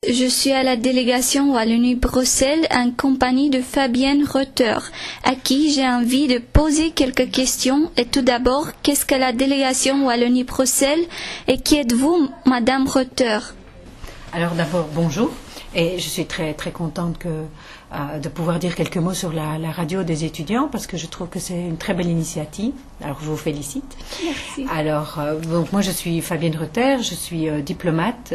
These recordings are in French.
je suis à la délégation Wallonie-Bruxelles en compagnie de Fabienne Reuter, à qui j'ai envie de poser quelques questions. Et tout d'abord, qu'est-ce que la délégation Wallonie-Bruxelles et qui êtes-vous, Madame Reuter? Alors d'abord, bonjour. Et je suis très très contente de pouvoir dire quelques mots sur la radio des étudiants parce que je trouve que c'est une très belle initiative. Alors je vous félicite. Merci. Alors donc moi je suis Fabienne Reuter, je suis diplomate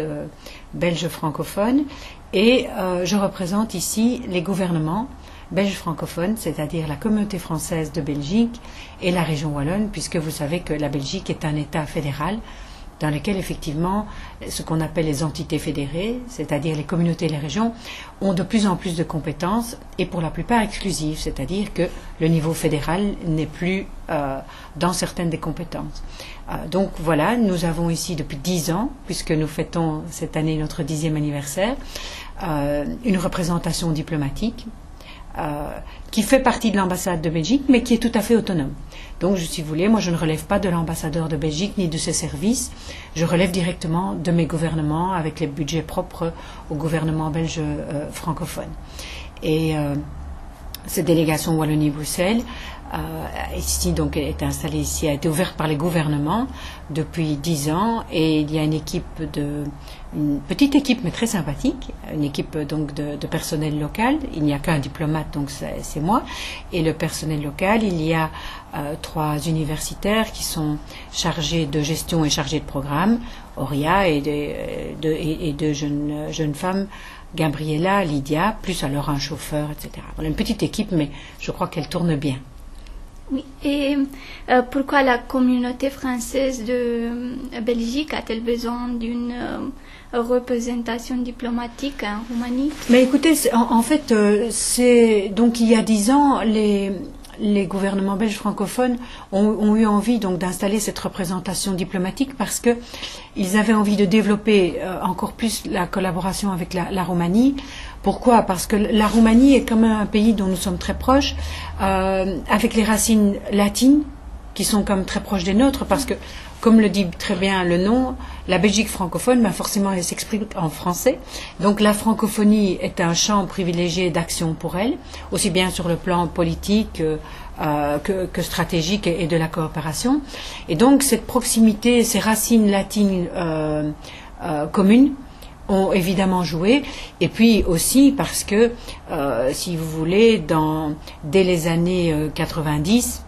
belge francophone et je représente ici les gouvernements belges francophones, c'est-à-dire la communauté française de Belgique et la région wallonne, puisque vous savez que la Belgique est un État fédéral dans lequel effectivement ce qu'on appelle les entités fédérées, c'est-à-dire les communautés et les régions, ont de plus en plus de compétences et pour la plupart exclusives, c'est-à-dire que le niveau fédéral n'est plus dans certaines des compétences. Donc voilà, nous avons ici depuis 10 ans, puisque nous fêtons cette année notre 10e anniversaire, une représentation diplomatique qui fait partie de l'ambassade de Belgique, mais qui est tout à fait autonome. Donc, si vous voulez, moi je ne relève pas de l'ambassadeur de Belgique ni de ses services, je relève directement de mes gouvernements avec les budgets propres au gouvernement belge francophone. Et cette délégation Wallonie-Bruxelles ici donc est installée ici, a été ouverte par les gouvernements depuis 10 ans et il y a une petite équipe mais très sympathique, une équipe donc de personnel local. Il n'y a qu'un diplomate donc c'est moi et le personnel local, il y a 3 universitaires qui sont chargés de gestion et chargés de programme, Auria et deux jeunes femmes, Gabriella, Lydia, plus alors un chauffeur, etc. Voilà une petite équipe mais je crois qu'elle tourne bien. Oui. Et pourquoi la communauté française de Belgique a-t-elle besoin d'une représentation diplomatique en Roumanie? Mais écoutez, en fait, c'est donc il y a 10 ans, les gouvernements belges francophones ont eu envie donc d'installer cette représentation diplomatique parce que ils avaient envie de développer encore plus la collaboration avec la Roumanie. Pourquoi? Parce que la Roumanie est quand même un pays dont nous sommes très proches, avec les racines latines qui sont comme très proches des nôtres, parce que, comme le dit très bien le nom, la Belgique francophone, ben forcément elle s'exprime en français. Donc la francophonie est un champ privilégié d'action pour elle, aussi bien sur le plan politique que stratégique et de la coopération. Et donc cette proximité, ces racines latines communes, ont évidemment joué, et puis aussi parce que, si vous voulez, dès les années 90,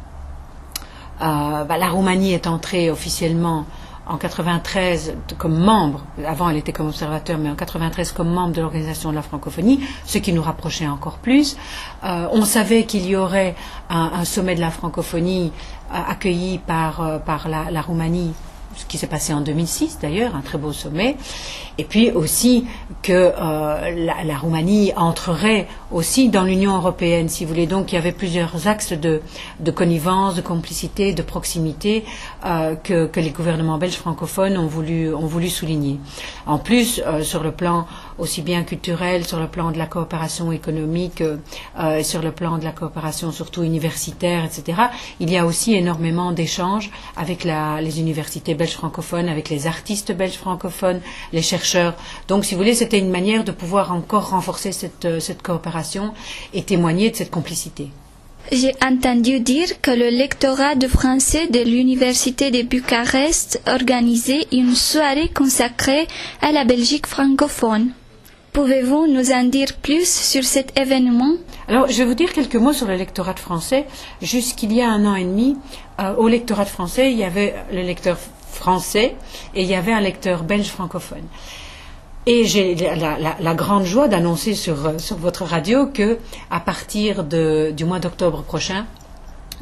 la Roumanie est entrée officiellement en 93 comme membre, avant elle était comme observateur, mais en 93 comme membre de l'Organisation de la francophonie, ce qui nous rapprochait encore plus. On savait qu'il y aurait un sommet de la francophonie accueilli par la Roumanie, ce qui s'est passé en 2006 d'ailleurs, un très beau sommet, et puis aussi que la Roumanie entrerait aussi dans l'Union européenne, si vous voulez. Donc il y avait plusieurs axes de connivence, de complicité, de proximité que les gouvernements belges francophones ont voulu souligner. En plus, sur le plan aussi bien culturel, sur le plan de la coopération économique, sur le plan de la coopération surtout universitaire, etc., il y a aussi énormément d'échanges avec les universités belges francophones, avec les artistes belges francophones, les chercheurs. Donc, si vous voulez, c'était une manière de pouvoir encore renforcer cette coopération et témoigner de cette complicité. J'ai entendu dire que le lectorat de français de l'Université de Bucarest organisait une soirée consacrée à la Belgique francophone. Pouvez-vous nous en dire plus sur cet événement? Alors, je vais vous dire quelques mots sur le lectorat de français. Jusqu'il y a 1 an et demi, au lectorat de français, il y avait le lecteur français et il y avait un lecteur belge francophone. Et j'ai la grande joie d'annoncer sur votre radio que à partir du mois d'octobre prochain,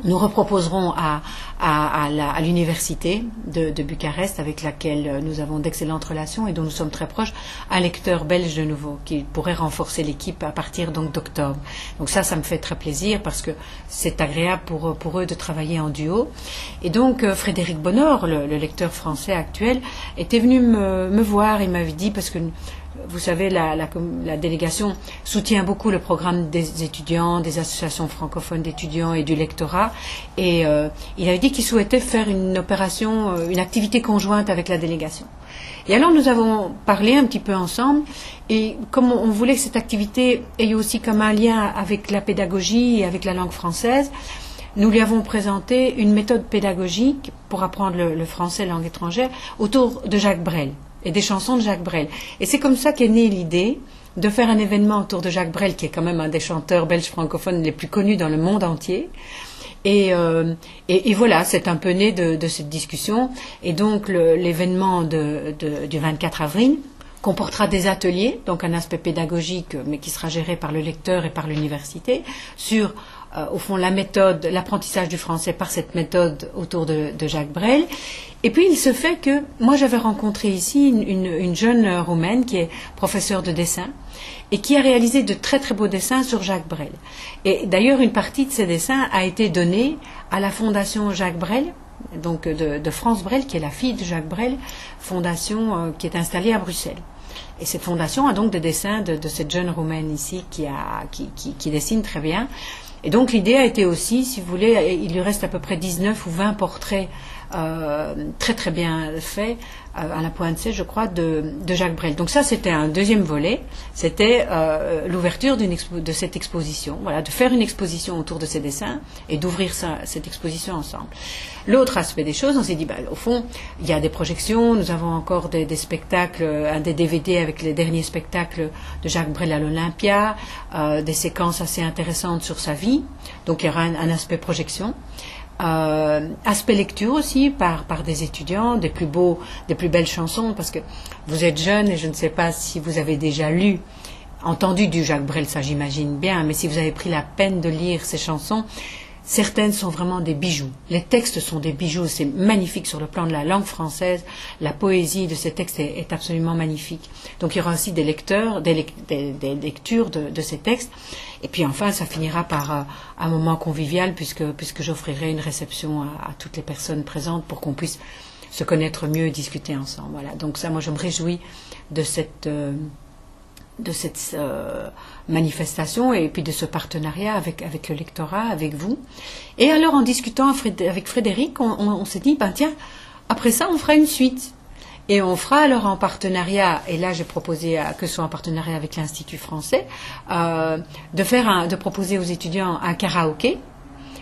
nous reproposerons à l'université de Bucarest, avec laquelle nous avons d'excellentes relations et dont nous sommes très proches, un lecteur belge de nouveau qui pourrait renforcer l'équipe à partir donc d'octobre. Donc ça me fait très plaisir parce que c'est agréable pour eux de travailler en duo. Et donc Frédéric Bonnor, le lecteur français actuel, était venu me voir. Il m'avait dit, parce que vous savez, la délégation soutient beaucoup le programme des étudiants, des associations francophones d'étudiants et du lectorat. Et il avait dit qu'il souhaitait faire une opération, une activité conjointe avec la délégation. Et alors nous avons parlé un petit peu ensemble, et comme on voulait que cette activité ait aussi comme un lien avec la pédagogie et avec la langue française, nous lui avons présenté une méthode pédagogique pour apprendre le français, langue étrangère, autour de Jacques Brel et des chansons de Jacques Brel. Et c'est comme ça qu'est née l'idée de faire un événement autour de Jacques Brel, qui est quand même un des chanteurs belges francophones les plus connus dans le monde entier. Et voilà, c'est un peu né de cette discussion. Et donc l'événement du 24 avril comportera des ateliers, donc un aspect pédagogique, mais qui sera géré par le lecteur et par l'université, sur au fond la méthode, l'apprentissage du français par cette méthode autour de Jacques Brel. Et puis il se fait que moi j'avais rencontré ici une jeune Roumaine qui est professeure de dessin et qui a réalisé de très très beaux dessins sur Jacques Brel. Et d'ailleurs une partie de ces dessins a été donnée à la fondation Jacques Brel, donc de France Brel, qui est la fille de Jacques Brel, fondation qui est installée à Bruxelles. Et cette fondation a donc des dessins de cette jeune Roumaine ici qui dessine très bien. Et donc l'idée a été aussi, si vous voulez, il lui reste à peu près 19 ou 20 portraits très très bien faits à la pointe C, je crois, de Jacques Brel. Donc ça, c'était un deuxième volet, c'était l'ouverture de cette exposition, voilà, de faire une exposition autour de ces dessins et d'ouvrir cette exposition ensemble. L'autre aspect des choses, on s'est dit, au fond, il y a des projections, nous avons encore des spectacles, des DVD avec les derniers spectacles de Jacques Brel à l'Olympia, des séquences assez intéressantes sur sa vie, donc il y aura un aspect projection. Aspect lecture aussi par des étudiants, des plus belles chansons, parce que vous êtes jeune et je ne sais pas si vous avez déjà entendu du Jacques Brel, ça j'imagine bien, mais si vous avez pris la peine de lire ces chansons, certaines sont vraiment des bijoux. Les textes sont des bijoux, c'est magnifique sur le plan de la langue française. La poésie de ces textes est absolument magnifique. Donc il y aura aussi des lectures de ces textes. Et puis enfin, ça finira par un moment convivial puisque j'offrirai une réception à toutes les personnes présentes pour qu'on puisse se connaître mieux et discuter ensemble. Voilà. Donc ça, moi, je me réjouis de cette manifestation et puis de ce partenariat avec le lectorat, avec vous. Et alors en discutant avec Frédéric, on s'est dit, tiens, après ça on fera une suite. Et on fera alors en partenariat, et là j'ai proposé que ce soit en partenariat avec l'Institut français, de proposer aux étudiants un karaoké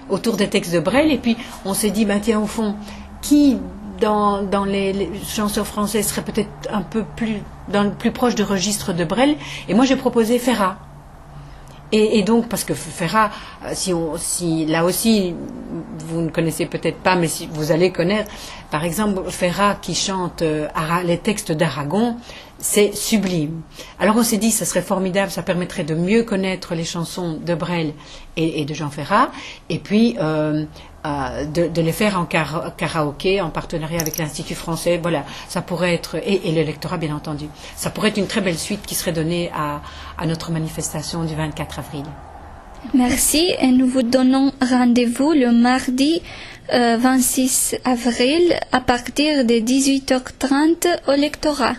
autour des textes de Brel. Et puis on s'est dit, tiens, au fond, qui dans les chanteurs français serait peut-être un peu plus proche du registre de Brel. Et moi j'ai proposé Ferrat. Et donc, parce que Ferrat, si là aussi, vous ne connaissez peut-être pas, mais si vous allez connaître, par exemple, Ferrat qui chante les textes d'Aragon, c'est sublime. Alors on s'est dit, ça serait formidable, ça permettrait de mieux connaître les chansons de Brel et de Jean Ferrat, et puis de les faire en karaoké, en partenariat avec l'Institut français. Voilà, ça pourrait être, et le lectorat bien entendu, ça pourrait être une très belle suite qui serait donnée à notre manifestation du 24 avril. Merci, et nous vous donnons rendez-vous le mardi 26 avril à partir de 18h30 au lectorat.